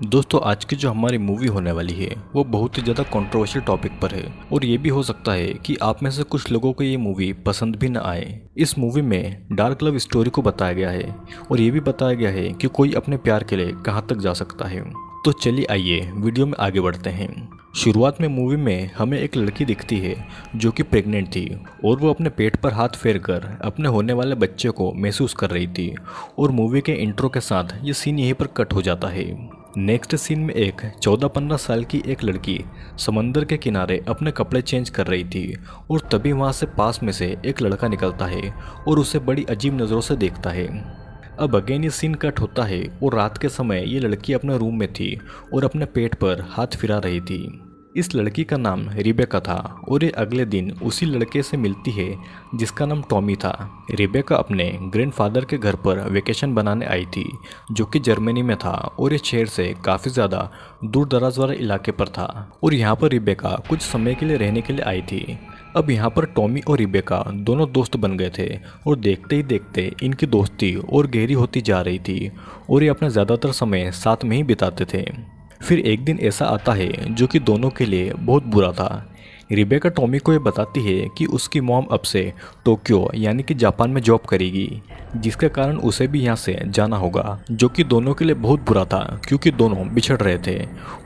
दोस्तों आज की जो हमारी मूवी होने वाली है वो बहुत ही ज़्यादा कंट्रोवर्शियल टॉपिक पर है और ये भी हो सकता है कि आप में से कुछ लोगों को ये मूवी पसंद भी न आए। इस मूवी में डार्क लव स्टोरी को बताया गया है और ये भी बताया गया है कि कोई अपने प्यार के लिए कहाँ तक जा सकता है। तो चलिए आइए वीडियो में आगे बढ़ते हैं। शुरुआत में मूवी में हमें एक लड़की दिखती है जो कि प्रेग्नेंट थी और वो अपने पेट पर हाथ फेर कर अपने होने वाले बच्चे को महसूस कर रही थी और मूवी के इंट्रो के साथ ये सीन यहीं पर कट हो जाता है। नेक्स्ट सीन में एक 14-15 साल की एक लड़की समंदर के किनारे अपने कपड़े चेंज कर रही थी और तभी वहाँ से पास में से एक लड़का निकलता है और उसे बड़ी अजीब नज़रों से देखता है। अब अगेन ये सीन कट होता है और रात के समय ये लड़की अपने रूम में थी और अपने पेट पर हाथ फिरा रही थी। इस लड़की का नाम रिबेका था और ये अगले दिन उसी लड़के से मिलती है जिसका नाम टॉमी था। रिबेका अपने ग्रैंडफादर के घर पर वेकेशन बनाने आई थी जो कि जर्मनी में था और ये शहर से काफ़ी ज़्यादा दूर दराज वाले इलाके पर था और यहाँ पर रिबेका कुछ समय के लिए रहने के लिए आई थी। अब यहाँ पर टॉमी और रिबेका दोनों दोस्त बन गए थे और देखते ही देखते इनकी दोस्ती और गहरी होती जा रही थी और ये अपना ज़्यादातर समय साथ में ही बिताते थे। फिर एक दिन ऐसा आता है जो कि दोनों के लिए बहुत बुरा था। रिबेका टॉमी को ये बताती है कि उसकी मॉम अब से टोक्यो यानी कि जापान में जॉब करेगी जिसके कारण उसे भी यहाँ से जाना होगा, जो कि दोनों के लिए बहुत बुरा था क्योंकि दोनों बिछड़ रहे थे।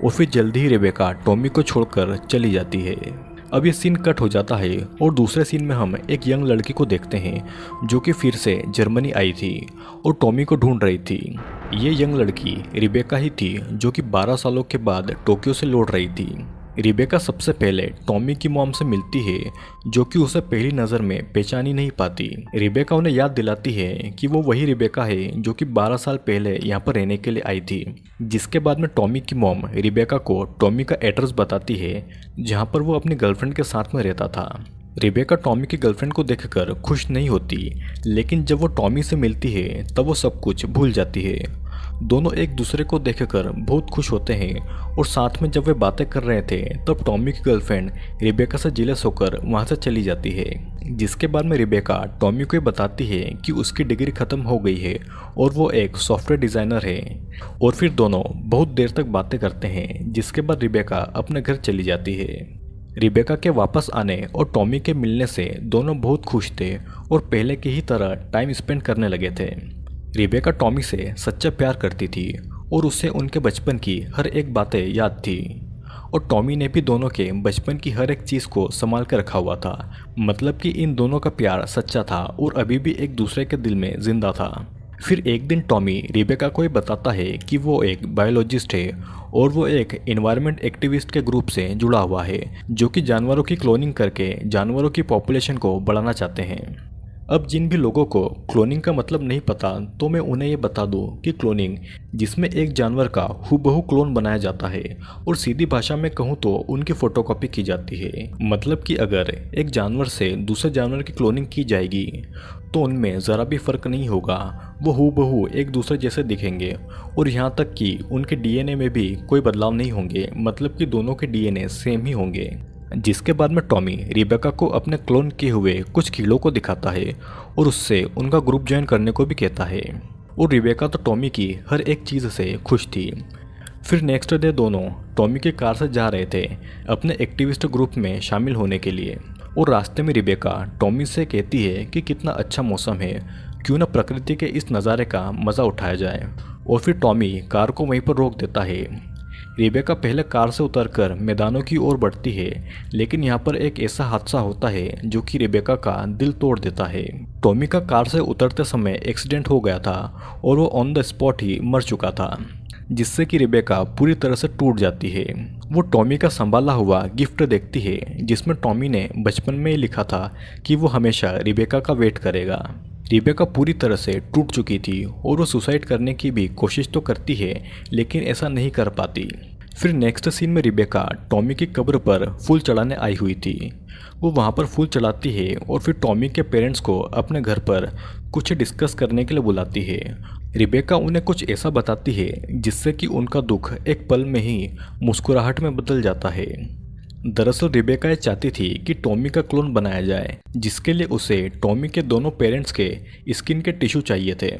और फिर जल्दी ही रिबेका टॉमी को छोड़कर चली जाती है। अब ये सीन कट हो जाता है और दूसरे सीन में हम एक यंग लड़की को देखते हैं जो कि फिर से जर्मनी आई थी और टॉमी को ढूंढ रही थी। ये यंग लड़की रिबेका ही थी जो कि 12 सालों के बाद टोक्यो से लौट रही थी। रिबेका सबसे पहले टॉमी की मॉम से मिलती है जो कि उसे पहली नज़र में पहचान ही नहीं पाती। रिबेका उन्हें याद दिलाती है कि वो वही रिबेका है जो कि 12 साल पहले यहाँ पर रहने के लिए आई थी। जिसके बाद में टॉमी की मॉम रिबेका को टॉमी का एड्रेस बताती है जहाँ पर वो अपनी गर्लफ्रेंड के साथ में रहता था। रिबेका टॉमी की गर्लफ्रेंड को देखकर खुश नहीं होती, लेकिन जब वो टॉमी से मिलती है तब वो सब कुछ भूल जाती है। दोनों एक दूसरे को देखकर बहुत खुश होते हैं और साथ में जब वे बातें कर रहे थे तब टॉमी की गर्लफ्रेंड रिबेका से जेलस होकर वहां से चली जाती है। जिसके बाद में रिबेका टॉमी को ये बताती है कि उसकी डिग्री खत्म हो गई है और वो एक सॉफ्टवेयर डिज़ाइनर है। और फिर दोनों बहुत देर तक बातें करते हैं जिसके बाद रिबेका अपने घर चली जाती है। रिबेका के वापस आने और टॉमी के मिलने से दोनों बहुत खुश थे और पहले की ही तरह टाइम स्पेंड करने लगे थे। रिबेका टॉमी से सच्चा प्यार करती थी और उससे उनके बचपन की हर एक बातें याद थी और टॉमी ने भी दोनों के बचपन की हर एक चीज़ को संभाल कर रखा हुआ था। मतलब कि इन दोनों का प्यार सच्चा था और अभी भी एक दूसरे के दिल में जिंदा था। फिर एक दिन टॉमी रिबेका को ये बताता है कि वो एक बायोलॉजिस्ट है और वो एक एनवायरनमेंट एक्टिविस्ट के ग्रुप से जुड़ा हुआ है जो कि जानवरों की क्लोनिंग करके जानवरों की पॉपुलेशन को बढ़ाना चाहते हैं। अब जिन भी लोगों को क्लोनिंग का मतलब नहीं पता तो मैं उन्हें ये बता दूं कि क्लोनिंग जिसमें एक जानवर का हूबहू क्लोन बनाया जाता है और सीधी भाषा में कहूँ तो उनकी फोटोकॉपी की जाती है। मतलब कि अगर एक जानवर से दूसरे जानवर की क्लोनिंग की जाएगी तो उनमें ज़रा भी फ़र्क नहीं होगा, वो हूबहू एक दूसरे जैसे दिखेंगे और यहाँ तक कि उनके डीएनए में भी कोई बदलाव नहीं होंगे, मतलब कि दोनों के डीएनए सेम ही होंगे। जिसके बाद में टॉमी रिबेका को अपने क्लोन किए हुए कुछ कीड़ों को दिखाता है और उससे उनका ग्रुप ज्वाइन करने को भी कहता है और रिबेका तो टॉमी की हर एक चीज़ से खुश थी। फिर नेक्स्ट डे दोनों टॉमी की कार से जा रहे थे अपने एक्टिविस्ट ग्रुप में शामिल होने के लिए और रास्ते में रिबेका टॉमी से कहती है कि कितना अच्छा मौसम है, क्यों ना प्रकृति के इस नज़ारे का मज़ा उठाया जाए। और फिर टॉमी कार को वहीं पर रोक देता है। रिबेका पहले कार से उतरकर मैदानों की ओर बढ़ती है, लेकिन यहाँ पर एक ऐसा हादसा होता है जो कि रिबेका का दिल तोड़ देता है। टॉमी का कार से उतरते समय एक्सीडेंट हो गया था और वो ऑन द स्पॉट ही मर चुका था, जिससे कि रिबेका पूरी तरह से टूट जाती है। वो टॉमी का संभाला हुआ गिफ्ट देखती है जिसमें टॉमी ने बचपन में ही लिखा था कि वो हमेशा रिबेका का वेट करेगा। रिबेका पूरी तरह से टूट चुकी थी और वो सुसाइड करने की भी कोशिश तो करती है लेकिन ऐसा नहीं कर पाती। फिर नेक्स्ट सीन में रिबेका टॉमी की कब्र पर फूल चढ़ाने आई हुई थी। वो वहाँ पर फूल चढ़ाती है और फिर टॉमी के पेरेंट्स को अपने घर पर कुछ डिस्कस करने के लिए बुलाती है। रिबेका उन्हें कुछ ऐसा बताती है जिससे कि उनका दुख एक पल में ही मुस्कुराहट में बदल जाता है। दरअसल रिबेका ये चाहती थी कि टॉमी का क्लोन बनाया जाए जिसके लिए उसे टॉमी के दोनों पेरेंट्स के स्किन के टिश्यू चाहिए थे।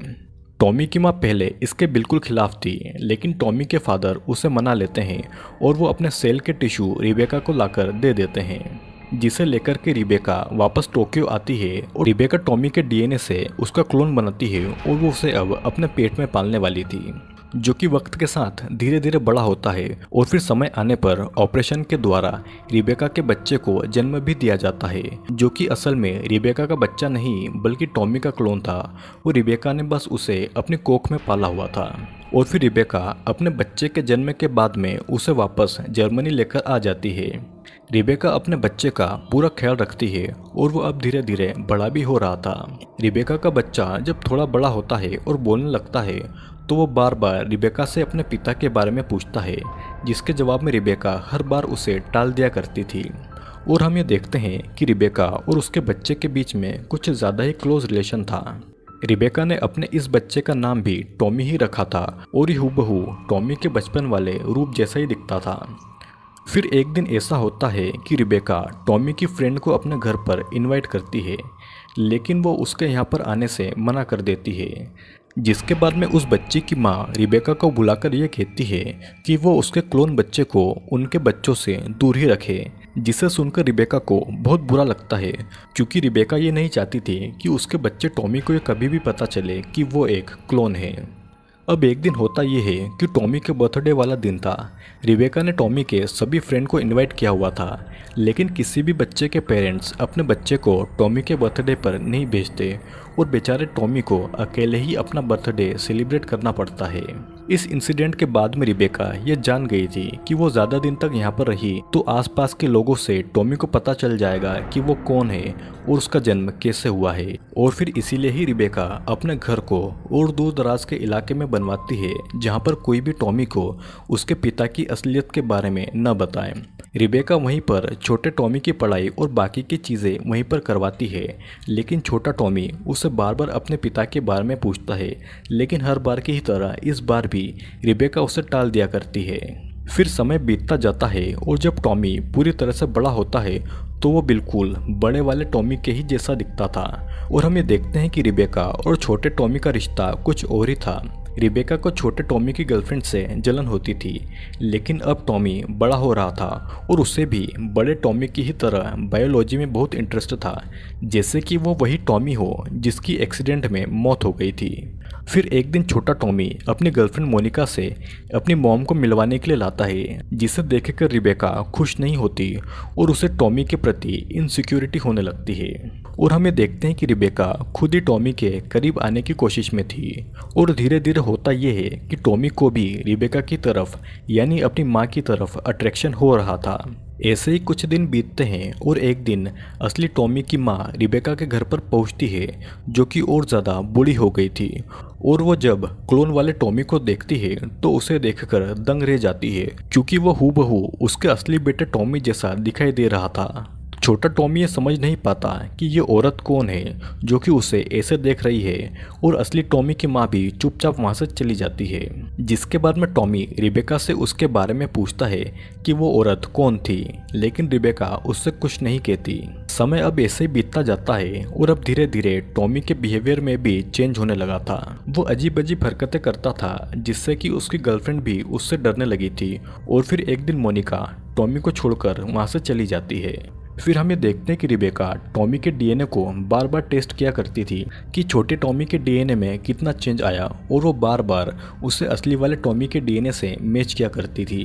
टॉमी की माँ पहले इसके बिल्कुल खिलाफ थी, लेकिन टॉमी के फादर उसे मना लेते हैं और वो अपने सेल के टिश्यू रिबेका को लाकर दे देते हैं, जिसे लेकर के रिबेका वापस टोक्यो आती है और रिबेका टॉमी के डीएनए से उसका क्लोन बनाती है और वो उसे अब अपने पेट में पालने वाली थी, जो कि वक्त के साथ धीरे धीरे बड़ा होता है और फिर समय आने पर ऑपरेशन के द्वारा रिबेका के बच्चे को जन्म भी दिया जाता है, जो कि असल में रिबेका का बच्चा नहीं बल्कि टॉमी का क्लोन था। और रिबेका ने बस उसे अपनी कोख में पाला हुआ था और फिर रिबेका अपने बच्चे के जन्म के बाद में उसे वापस जर्मनी लेकर आ जाती है। रिबेका अपने बच्चे का पूरा ख्याल रखती है और वो अब धीरे धीरे बड़ा भी हो रहा था। रिबेका का बच्चा जब थोड़ा बड़ा होता है और बोलने लगता है तो वो बार बार रिबेका से अपने पिता के बारे में पूछता है, जिसके जवाब में रिबेका हर बार उसे टाल दिया करती थी। और हम ये देखते हैं कि रिबेका और उसके बच्चे के बीच में कुछ ज़्यादा ही क्लोज रिलेशन था। रिबेका ने अपने इस बच्चे का नाम भी टॉमी ही रखा था और ये हूबहू टॉमी के बचपन वाले रूप जैसा ही दिखता था। फिर एक दिन ऐसा होता है कि रिबेका टॉमी की फ्रेंड को अपने घर पर इनवाइट करती है, लेकिन वो उसके यहाँ पर आने से मना कर देती है, जिसके बाद में उस बच्ची की माँ रिबेका को बुलाकर यह कहती है कि वो उसके क्लोन बच्चे को उनके बच्चों से दूर ही रखे, जिसे सुनकर रिबेका को बहुत बुरा लगता है, क्योंकि रिबेका ये नहीं चाहती थी कि उसके बच्चे टॉमी को ये कभी भी पता चले कि वो एक क्लोन है। अब एक दिन होता ये है कि टॉमी के बर्थडे वाला दिन था। रिबेका ने टॉमी के सभी फ्रेंड को इनवाइट किया हुआ था, लेकिन किसी भी बच्चे के पेरेंट्स अपने बच्चे को टॉमी के बर्थडे पर नहीं भेजते और बेचारे टॉमी को अकेले ही अपना बर्थडे सेलिब्रेट करना पड़ता है। इस इंसिडेंट के बाद में रिबेका ये जान गई थी कि वो ज़्यादा दिन तक यहाँ पर रही तो आसपास के लोगों से टॉमी को पता चल जाएगा कि वो कौन है और उसका जन्म कैसे हुआ है, और फिर इसीलिए ही रिबेका अपने घर को और दूर दराज के इलाके में बनवाती है, जहाँ पर कोई भी टॉमी को उसके पिता की असलियत के बारे में न बताए। रिबेका वहीं पर छोटे टॉमी की पढ़ाई और बाकी की चीज़ें वहीं पर करवाती है, लेकिन छोटा टॉमी उसे बार बार अपने पिता के बारे में पूछता है, लेकिन हर बार की ही तरह इस बार भी रिबेका उसे टाल दिया करती है। फिर समय बीतता जाता है और जब टॉमी पूरी तरह से बड़ा होता है तो वो बिल्कुल बड़े वाले टॉमी के ही जैसा दिखता था, और हम ये देखते हैं कि रिबेका और छोटे टॉमी का रिश्ता कुछ और ही था। रिबेका को छोटे टॉमी की गर्लफ्रेंड से जलन होती थी, लेकिन अब टॉमी बड़ा हो रहा था और उसे भी बड़े टॉमी की ही तरह बायोलॉजी में बहुत इंटरेस्ट था, जैसे कि वो वही टॉमी हो जिसकी एक्सीडेंट में मौत हो गई थी। फिर एक दिन छोटा टॉमी अपनी गर्लफ्रेंड मोनिका से अपनी मॉम को मिलवाने के लिए लाता है, जिसे देखकर रिबेका खुश नहीं होती और उसे टॉमी के प्रति इनसिक्योरिटी होने लगती है। और हमें देखते हैं कि रिबेका खुद ही टॉमी के करीब आने की कोशिश में थी, और धीरे धीरे होता यह है कि टॉमी को भी रिबेका की तरफ यानी अपनी माँ की तरफ अट्रैक्शन हो रहा था। ऐसे ही कुछ दिन बीतते हैं और एक दिन असली टॉमी की माँ रिबेका के घर पर पहुंचती है, जो कि और ज़्यादा बूढ़ी हो गई थी, और वो जब क्लोन वाले टॉमी को देखती है तो उसे देखकर दंग रह जाती है, क्योंकि वो हूबहू उसके असली बेटे टॉमी जैसा दिखाई दे रहा था। छोटा टॉमी ये समझ नहीं पाता कि ये औरत कौन है जो कि उसे ऐसे देख रही है, और असली टॉमी की माँ भी चुपचाप वहाँ से चली जाती है। जिसके बाद में टॉमी रिबेका से उसके बारे में पूछता है कि वो औरत कौन थी, लेकिन रिबेका उससे कुछ नहीं कहती। समय अब ऐसे ही बीतता जाता है और अब धीरे धीरे टॉमी के बिहेवियर में भी चेंज होने लगा था। वो अजीब अजीब हरकतें करता था, जिससे कि उसकी गर्लफ्रेंड भी उससे डरने लगी थी, और फिर एक दिन मोनिका टॉमी को छोड़कर वहाँ से चली जाती है। फिर हम ये देखते हैं कि रिबेका टॉमी के डीएनए को बार बार टेस्ट किया करती थी कि छोटे टॉमी के डीएनए में कितना चेंज आया, और वो बार बार उसे असली वाले टॉमी के डीएनए से मैच किया करती थी,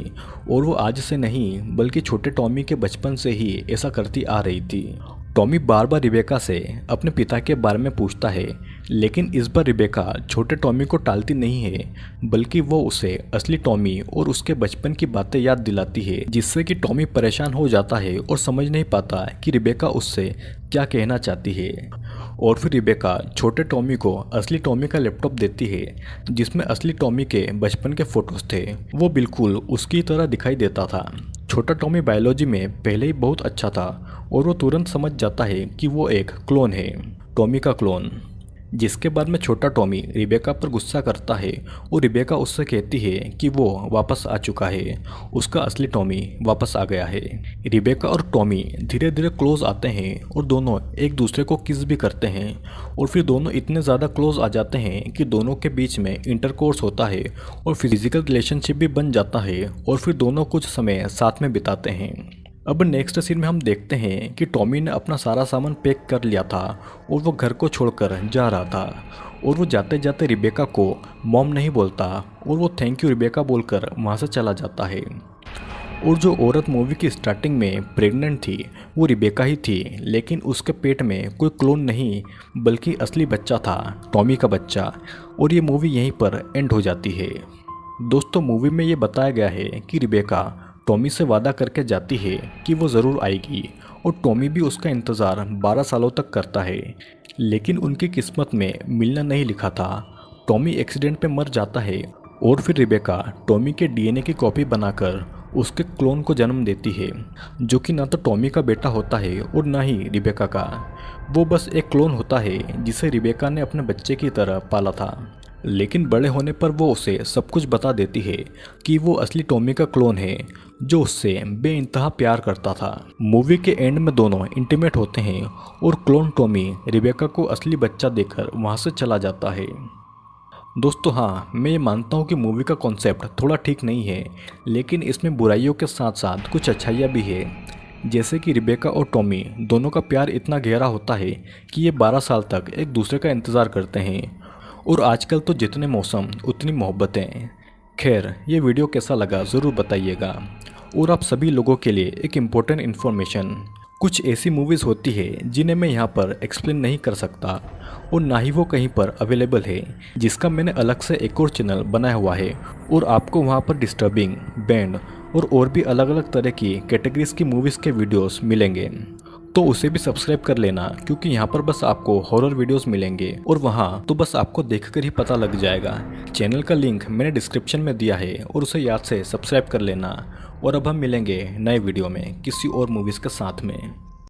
और वो आज से नहीं बल्कि छोटे टॉमी के बचपन से ही ऐसा करती आ रही थी। टॉमी बार बार रिबेका से अपने पिता के बारे में पूछता है, लेकिन इस बार रिबेका छोटे टॉमी को टालती नहीं है, बल्कि वो उसे असली टॉमी और उसके बचपन की बातें याद दिलाती है, जिससे कि टॉमी परेशान हो जाता है और समझ नहीं पाता कि रिबेका उससे क्या कहना चाहती है। और फिर रिबेका छोटे टॉमी को असली टॉमी का लैपटॉप देती है, जिसमें असली टॉमी के बचपन के फोटोज थे। वो बिल्कुल उसकी तरह दिखाई देता था। छोटा टॉमी बायोलॉजी में पहले ही बहुत अच्छा था और वो तुरंत समझ जाता है कि वो एक क्लोन है, टॉमी का क्लोन। जिसके बाद में छोटा टॉमी रिबेका पर गुस्सा करता है और रिबेका उससे कहती है कि वो वापस आ चुका है, उसका असली टॉमी वापस आ गया है। रिबेका और टॉमी धीरे धीरे क्लोज आते हैं और दोनों एक दूसरे को किस भी करते हैं और फिर दोनों इतने ज़्यादा क्लोज आ जाते हैं कि दोनों के बीच में इंटरकोर्स होता है और फिजिकल रिलेशनशिप भी बन जाता है और फिर दोनों कुछ समय साथ में बिताते हैं। अब नेक्स्ट सीन में हम देखते हैं कि टॉमी ने अपना सारा सामान पैक कर लिया था और वो घर को छोड़कर जा रहा था और वो जाते जाते रिबेका को मॉम नहीं बोलता और वो थैंक यू रिबेका बोलकर वहाँ से चला जाता है। और जो औरत मूवी की स्टार्टिंग में प्रेग्नेंट थी वो रिबेका ही थी, लेकिन उसके पेट में कोई क्लोन नहीं बल्कि असली बच्चा था, टॉमी का बच्चा। और ये मूवी यहीं पर एंड हो जाती है। दोस्तों मूवी में ये बताया गया है कि रिबेका टॉमी से वादा करके जाती है कि वो ज़रूर आएगी और टॉमी भी उसका इंतज़ार 12 सालों तक करता है, लेकिन उनकी किस्मत में मिलना नहीं लिखा था। टॉमी एक्सीडेंट में मर जाता है और फिर रिबेका टॉमी के डीएनए की कॉपी बनाकर उसके क्लोन को जन्म देती है, जो कि ना तो टॉमी का बेटा होता है और ना ही रिबेका का। वो बस एक क्लोन होता है जिसे रिबेका ने अपने बच्चे की तरह पाला था, लेकिन बड़े होने पर वो उसे सब कुछ बता देती है कि वो असली टॉमी का क्लोन है जो उससे बेइंतहा प्यार करता था। मूवी के एंड में दोनों इंटीमेट होते हैं और क्लोन टॉमी रिबेका को असली बच्चा देकर वहाँ से चला जाता है। दोस्तों हाँ, मैं ये मानता हूँ कि मूवी का कॉन्सेप्ट थोड़ा ठीक नहीं है, लेकिन इसमें बुराइयों के साथ साथ कुछ अच्छाइयाँ भी है, जैसे कि रिबेका और टॉमी दोनों का प्यार इतना गहरा होता है कि ये 12 साल तक एक दूसरे का इंतज़ार करते हैं। और आजकल तो जितने मौसम उतनी मोहब्बतें। खैर, ये वीडियो कैसा लगा ज़रूर बताइएगा। और आप सभी लोगों के लिए एक इम्पोर्टेंट इन्फॉर्मेशन, कुछ ऐसी मूवीज़ होती है जिन्हें मैं यहाँ पर एक्सप्लेन नहीं कर सकता और ना ही वो कहीं पर अवेलेबल है, जिसका मैंने अलग से एक और चैनल बनाया हुआ है और आपको वहाँ पर डिस्टर्बिंग, बैंड और भी अलग अलग तरह की कैटेगरीज की मूवीज़ के वीडियोस मिलेंगे, तो उसे भी सब्सक्राइब कर लेना, क्योंकि यहाँ पर बस आपको हॉरर वीडियोस मिलेंगे और वहाँ तो बस आपको देखकर ही पता लग जाएगा। चैनल का लिंक मैंने डिस्क्रिप्शन में दिया है और उसे याद से सब्सक्राइब कर लेना। और अब हम मिलेंगे नए वीडियो में किसी और मूवीज़ के साथ में।